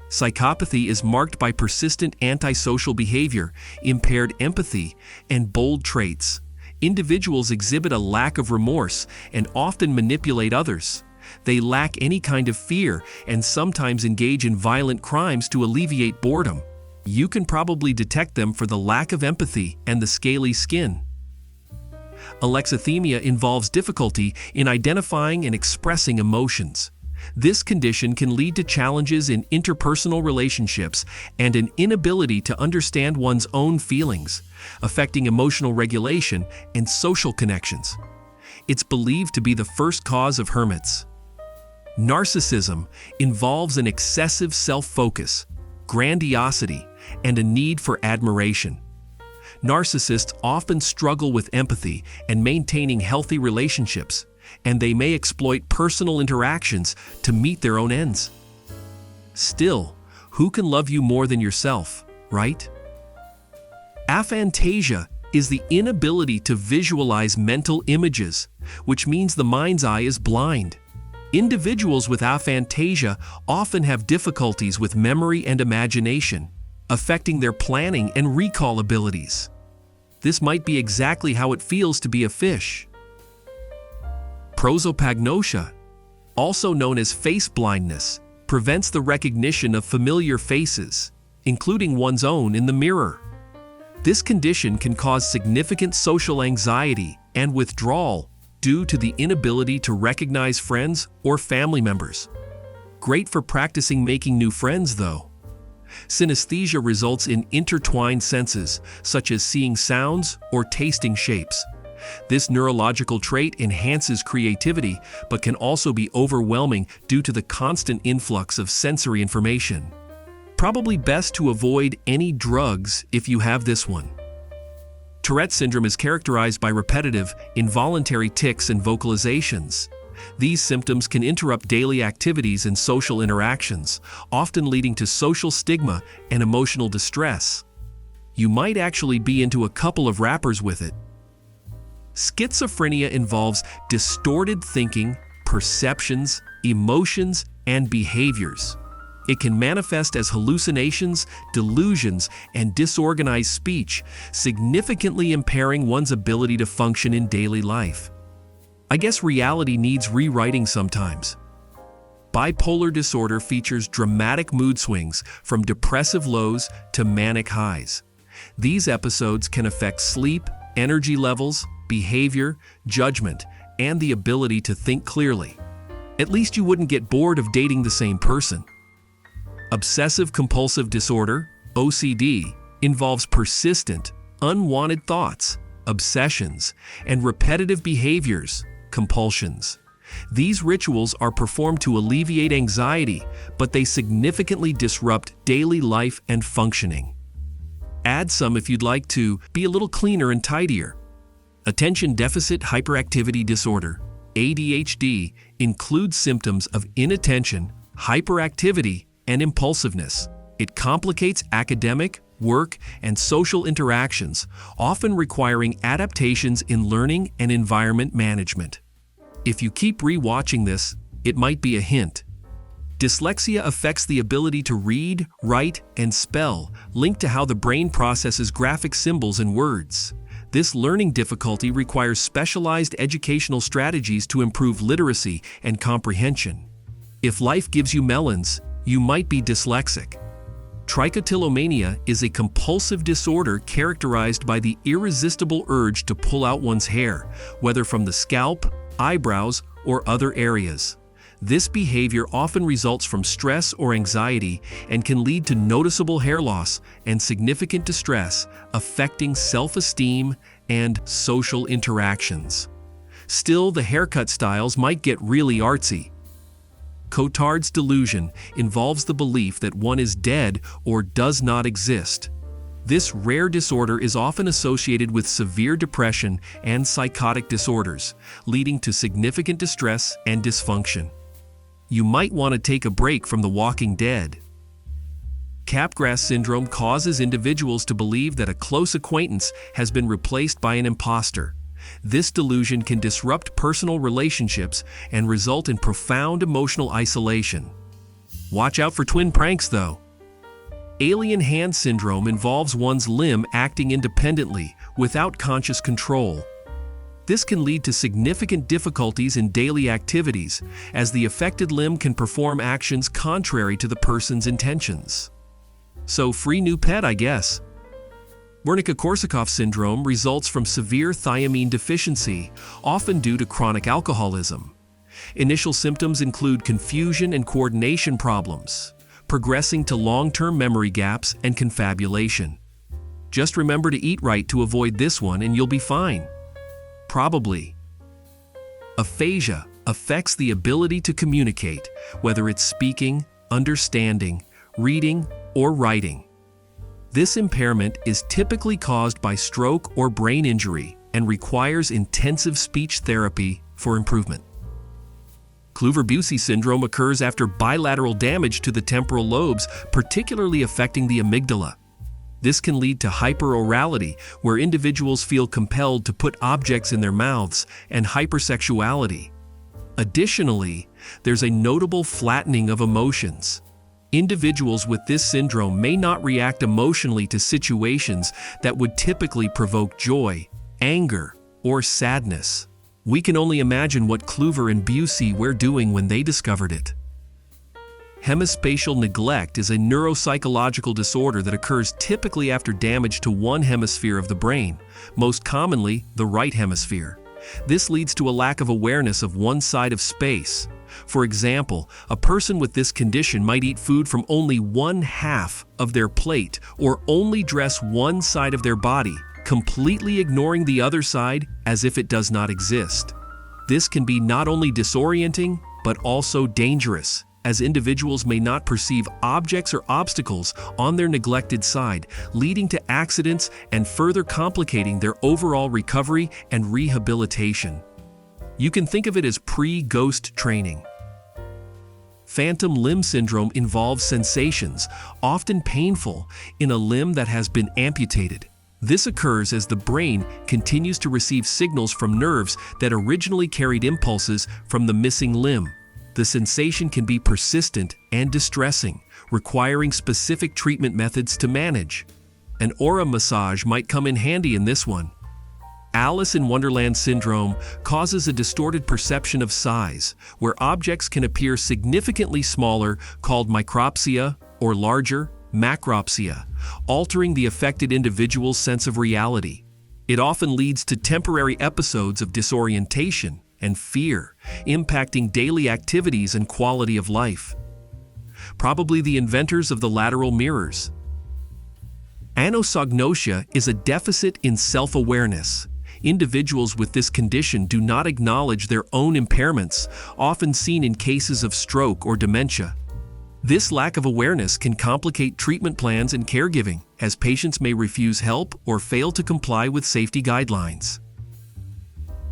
Psychopathy is marked by persistent antisocial behavior, impaired empathy, and bold traits. Individuals exhibit a lack of remorse and often manipulate others. They lack any kind of fear and sometimes engage in violent crimes to alleviate boredom. You can probably detect them for the lack of empathy and the scaly skin. Alexithymia involves difficulty in identifying and expressing emotions. This condition can lead to challenges in interpersonal relationships and an inability to understand one's own feelings, affecting emotional regulation and social connections. It's believed to be the first cause of hermits. Narcissism involves an excessive self-focus, grandiosity, and a need for admiration. Narcissists often struggle with empathy and maintaining healthy relationships, and they may exploit personal interactions to meet their own ends. Still, who can love you more than yourself, right? Aphantasia is the inability to visualize mental images, which means the mind's eye is blind. Individuals with aphantasia often have difficulties with memory and imagination, affecting their planning and recall abilities. This might be exactly how it feels to be a fish. Prosopagnosia, also known as face blindness, prevents the recognition of familiar faces, including one's own in the mirror. This condition can cause significant social anxiety and withdrawal due to the inability to recognize friends or family members. Great for practicing making new friends, though. Synesthesia results in intertwined senses, such as seeing sounds or tasting shapes. This neurological trait enhances creativity, but can also be overwhelming due to the constant influx of sensory information. Probably best to avoid any drugs if you have this one. Tourette syndrome is characterized by repetitive, involuntary tics and vocalizations. These symptoms can interrupt daily activities and social interactions, often leading to social stigma and emotional distress. You might actually be into a couple of rappers with it. Schizophrenia involves distorted thinking, perceptions, emotions, and behaviors. It can manifest as hallucinations, delusions, and disorganized speech, significantly impairing one's ability to function in daily life. I guess reality needs rewriting sometimes. Bipolar disorder features dramatic mood swings from depressive lows to manic highs. These episodes can affect sleep, energy levels, behavior, judgment, and the ability to think clearly. At least you wouldn't get bored of dating the same person. Obsessive-compulsive disorder, OCD, involves persistent, unwanted thoughts, obsessions, and repetitive behaviors, compulsions. These rituals are performed to alleviate anxiety, but they significantly disrupt daily life and functioning. Add some if you'd like to be a little cleaner and tidier. Attention Deficit Hyperactivity Disorder, ADHD, includes symptoms of inattention, hyperactivity, and impulsiveness. It complicates academic, work, and social interactions, often requiring adaptations in learning and environment management. If you keep rewatching this, it might be a hint. Dyslexia affects the ability to read, write, and spell, linked to how the brain processes graphic symbols and words. This learning difficulty requires specialized educational strategies to improve literacy and comprehension. If life gives you melons, you might be dyslexic. Trichotillomania is a compulsive disorder characterized by the irresistible urge to pull out one's hair, whether from the scalp, eyebrows, or other areas. This behavior often results from stress or anxiety and can lead to noticeable hair loss and significant distress, affecting self-esteem and social interactions. Still, the haircut styles might get really artsy. Cotard's delusion involves the belief that one is dead or does not exist. This rare disorder is often associated with severe depression and psychotic disorders, leading to significant distress and dysfunction. You might want to take a break from The Walking Dead. Capgras syndrome causes individuals to believe that a close acquaintance has been replaced by an imposter. This delusion can disrupt personal relationships and result in profound emotional isolation. Watch out for twin pranks though. Alien hand syndrome involves one's limb acting independently, without conscious control. This can lead to significant difficulties in daily activities, as the affected limb can perform actions contrary to the person's intentions. So free new pet, I guess. Wernicke-Korsakoff syndrome results from severe thiamine deficiency, often due to chronic alcoholism. Initial symptoms include confusion and coordination problems, progressing to long-term memory gaps and confabulation. Just remember to eat right to avoid this one and you'll be fine. Probably. Aphasia affects the ability to communicate, whether it's speaking, understanding, reading, or writing. This impairment is typically caused by stroke or brain injury and requires intensive speech therapy for improvement. Kluver-Bucy syndrome occurs after bilateral damage to the temporal lobes, particularly affecting the amygdala. This can lead to hyperorality, where individuals feel compelled to put objects in their mouths, and hypersexuality. Additionally, there's a notable flattening of emotions. Individuals with this syndrome may not react emotionally to situations that would typically provoke joy, anger, or sadness. We can only imagine what Kluver and Bucy were doing when they discovered it. Hemispatial neglect is a neuropsychological disorder that occurs typically after damage to one hemisphere of the brain, most commonly the right hemisphere. This leads to a lack of awareness of one side of space. For example, a person with this condition might eat food from only one half of their plate or only dress one side of their body, completely ignoring the other side as if it does not exist. This can be not only disorienting, but also dangerous, as individuals may not perceive objects or obstacles on their neglected side, leading to accidents and further complicating their overall recovery and rehabilitation. You can think of it as pre-ghost training. Phantom limb syndrome involves sensations, often painful, in a limb that has been amputated. This occurs as the brain continues to receive signals from nerves that originally carried impulses from the missing limb. The sensation can be persistent and distressing, requiring specific treatment methods to manage. An aura massage might come in handy in this one. Alice in Wonderland syndrome causes a distorted perception of size, where objects can appear significantly smaller, called micropsia, or larger, macropsia, altering the affected individual's sense of reality. It often leads to temporary episodes of disorientation and fear, impacting daily activities and quality of life. Probably the inventors of the lateral mirrors. Anosognosia is a deficit in self-awareness. Individuals with this condition do not acknowledge their own impairments, often seen in cases of stroke or dementia. This lack of awareness can complicate treatment plans and caregiving, as patients may refuse help or fail to comply with safety guidelines.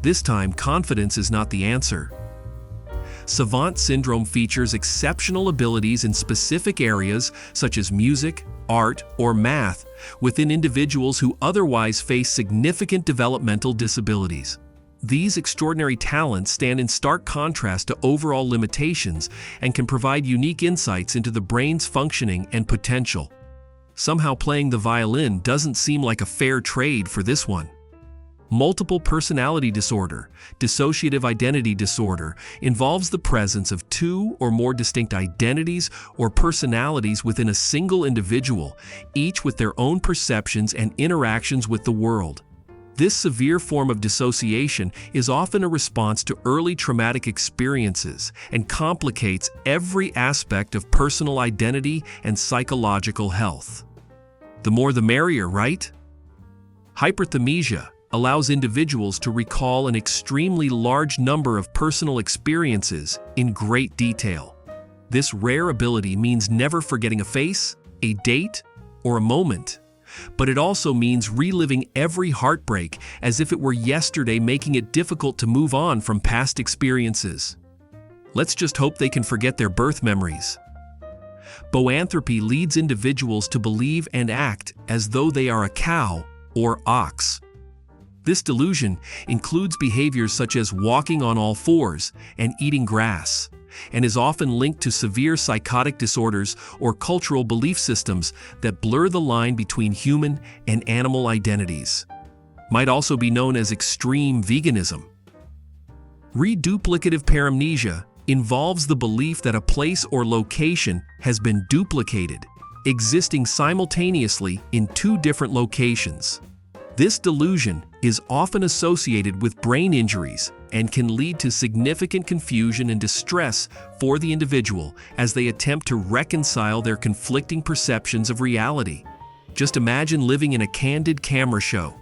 This time, confidence is not the answer. Savant syndrome features exceptional abilities in specific areas such as music, art, or math within individuals who otherwise face significant developmental disabilities. These extraordinary talents stand in stark contrast to overall limitations and can provide unique insights into the brain's functioning and potential. Somehow playing the violin doesn't seem like a fair trade for this one. Multiple personality disorder, dissociative identity disorder, involves the presence of two or more distinct identities or personalities within a single individual, each with their own perceptions and interactions with the world. This severe form of dissociation is often a response to early traumatic experiences and complicates every aspect of personal identity and psychological health. The more the merrier, right? Hyperthymesia allows individuals to recall an extremely large number of personal experiences in great detail. This rare ability means never forgetting a face, a date, or a moment. But it also means reliving every heartbreak as if it were yesterday, making it difficult to move on from past experiences. Let's just hope they can forget their birth memories. Boanthropy leads individuals to believe and act as though they are a cow or ox. This delusion includes behaviors such as walking on all fours and eating grass, and is often linked to severe psychotic disorders or cultural belief systems that blur the line between human and animal identities. Might also be known as extreme veganism. Reduplicative paramnesia involves the belief that a place or location has been duplicated, existing simultaneously in two different locations. This delusion is often associated with brain injuries and can lead to significant confusion and distress for the individual as they attempt to reconcile their conflicting perceptions of reality. Just imagine living in a candid camera show.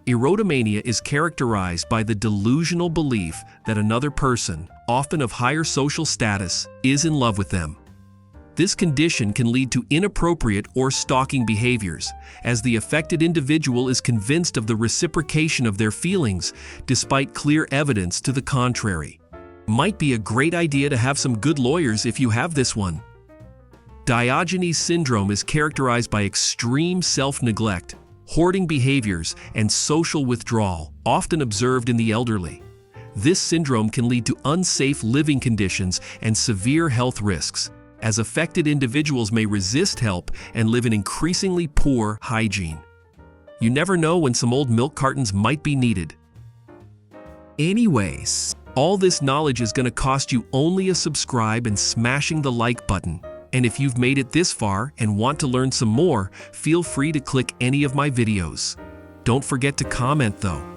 Erotomania is characterized by the delusional belief that another person, often of higher social status, is in love with them. This condition can lead to inappropriate or stalking behaviors, as the affected individual is convinced of the reciprocation of their feelings, despite clear evidence to the contrary. Might be a great idea to have some good lawyers if you have this one. Diogenes syndrome is characterized by extreme self-neglect, hoarding behaviors, and social withdrawal, often observed in the elderly. This syndrome can lead to unsafe living conditions and severe health risks, as affected individuals may resist help and live in increasingly poor hygiene. You never know when some old milk cartons might be needed. Anyways, all this knowledge is going to cost you only a subscribe and smashing the like button. And if you've made it this far and want to learn some more, feel free to click any of my videos. Don't forget to comment though.